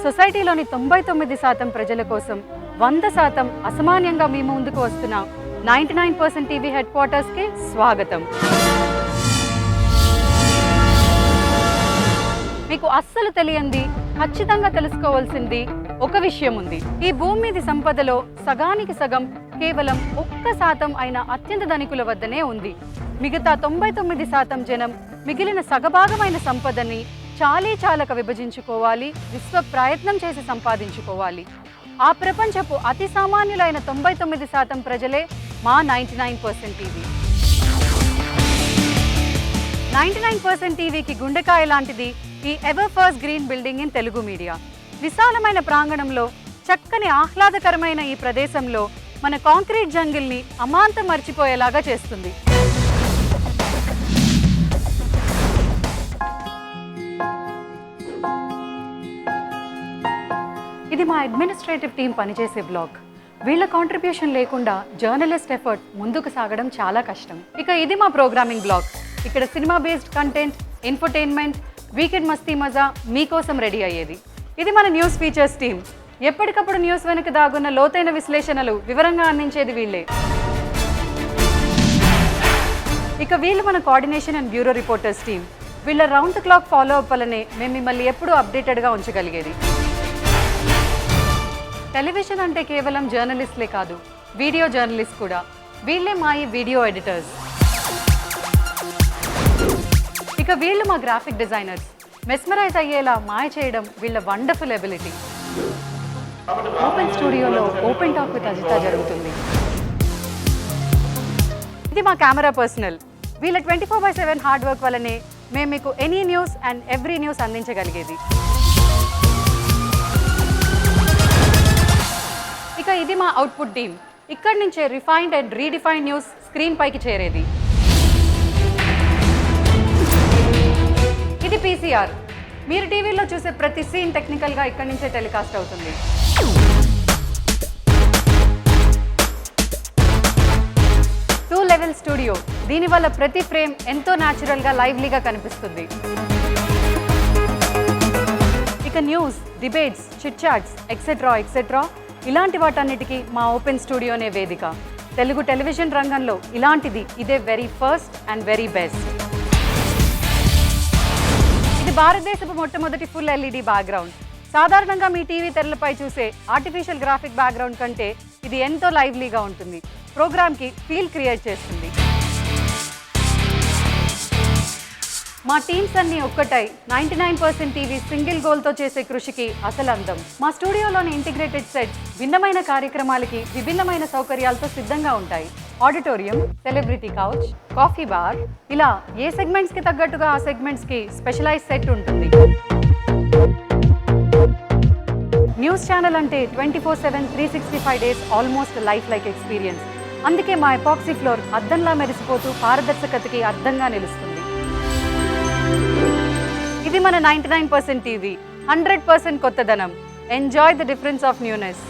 సొసైటీలోని 99% ప్రజల కోసం 100% అసామాన్యంగా మీ ముందుకు వస్తున్న 99% టీవీ హెడ్ క్వార్టర్స్కి స్వాగతం. మీకు అస్సలు తెలియంది, ఖచ్చితంగా తెలుసుకోవాల్సింది ఒక విషయం ఉంది. ఈ భూమి మీది సంపదలో సగానికి సగం కేవలం 1% అయిన అత్యంత ధనికుల వద్దనే ఉంది. మిగతా 99% జనం మిగిలిన సగభాగమైన సంపదని చాలీచాలక విభజించుకోవాలి, విశ్వ ప్రయత్నం చేసి సంపాదించుకోవాలి. ఆ ప్రపంచపు అతి సామాన్యులైన 99% ప్రజలే మా 99% టీవీ. 99% టీవీకి గుండెకాయ లాంటిది ఈ ever first green building in Telugu media. విశాలమైన ప్రాంగణంలో చక్కని ఆహ్లాదకరమైన ఈ ప్రదేశంలో మన కాంక్రీట్ జంగిల్ని అమాంతం మర్చిపోయేలాగా చేస్తుంది. ఇది మా అడ్మినిస్ట్రేటివ్ టీం పనిచేసే బ్లాగ్. వీళ్ళ కాంట్రిబ్యూషన్ లేకుండా జర్నలిస్ట్ ఎఫర్ట్ ముందుకు సాగడం చాలా కష్టం. ఇక ఇది మా ప్రోగ్రామింగ్ బ్లాగ్. ఇక్కడ cinema based content, infotainment, weekend మస్తీ మజా మీకోసం రెడీ అయ్యేది. ఇది మన న్యూస్ ఫీచర్స్ టీం. ఎప్పటికప్పుడు న్యూస్ వెనుక దాగున్న లోతైన విశ్లేషణలు వివరంగా అందించేది వీళ్ళే. ఇక వీళ్ళు మన coordination and bureau reporters team. వీళ్ళ round the clock follow up వల్లనే మేము మిమ్మల్ని ఎప్పుడూ అప్డేటెడ్గా ఉంచగలిగేది. టెలివిజన్ అంటే కేవలం జర్నలిస్ట్లే కాదు, వీడియో జర్నలిస్ట్ కూడా. వీళ్ళే మా ఈ వీడియో ఎడిటర్స్. ఇక వీళ్ళు మా గ్రాఫిక్ డిజైనర్స్. మెస్మరైజ్ అయ్యేలా మాయ చేయడం వీళ్ళ వండర్ఫుల్ ఎబిలిటీ. ఓపెన్ స్టూడియోలో ఓపెన్ టాక్ విత్ అజిత జరుగుతుంది. ఇది మా కెమెరా పర్సనల్. వీళ్ళ 24/7 హార్డ్ వర్క్ వల్లనే మేము మీకు any news and every news అందించగలిగేది. ఇక ఇది మా అవుట్పుట్ టీమ్. ఇక్కడి నుంచే refined and redefined news screen పైకి చేరేది. ఇది పీసీఆర్. మీరు టీవీలో చూసే ప్రతి సీన్ టెక్నికల్గా ఇక్కడి నుంచే టెలికాస్ట్ అవుతుంది. Two level studio. దీనివల్ల ప్రతి ఫ్రేమ్ ఎంతో న్యాచురల్గా, లైవ్లీగా కనిపిస్తుంది. ఇక news, debates, chit charts etcetera ఇలాంటి వాటన్నిటికీ మా ఓపెన్ స్టూడియోనే వేదిక. తెలుగు టెలివిజన్ రంగంలో ఇలాంటిది ఇదే very first and very best. ఇది భారతదేశపు మొట్టమొదటి ఫుల్ ఎల్ఈడి బ్యాక్గ్రౌండ్. సాధారణంగా మీ టీవీ తెరలపై చూసే ఆర్టిఫిషియల్ గ్రాఫిక్ బ్యాక్గ్రౌండ్ కంటే ఇది ఎంతో లైవ్లీగా ఉంటుంది. ప్రోగ్రామ్కి ఫీల్ క్రియేట్ చేస్తుంది. మా టీమ్స్ అన్నీ ఒక్కటై 99% టీవీ సింగిల్ గోల్తో చేసే కృషికి అసలు అందం. మా స్టూడియోలోని ఇంటిగ్రేటెడ్ సెట్ భిన్నమైన కార్యక్రమాలకి విభిన్నమైన సౌకర్యాలతో సిద్ధంగా ఉంటాయి. Auditorium, celebrity couch, coffee bar, ఇలా ఏ సెగ్మెంట్స్కి తగ్గట్టుగా ఆ సెగ్మెంట్స్కి స్పెషలైజ్ సెట్ ఉంటుంది. న్యూస్ ఛానల్ అంటే 24/7 365 days almost life like experience. అందుకే మా ఎపాక్సీ ఫ్లోర్ అద్దంలా మెరిసిపోతూ పారదర్శకతకి అద్దంగా నిలుస్తుంది. ఇది మన 99% టీవీ. 100% కొత్తదనం. Enjoy the difference of newness.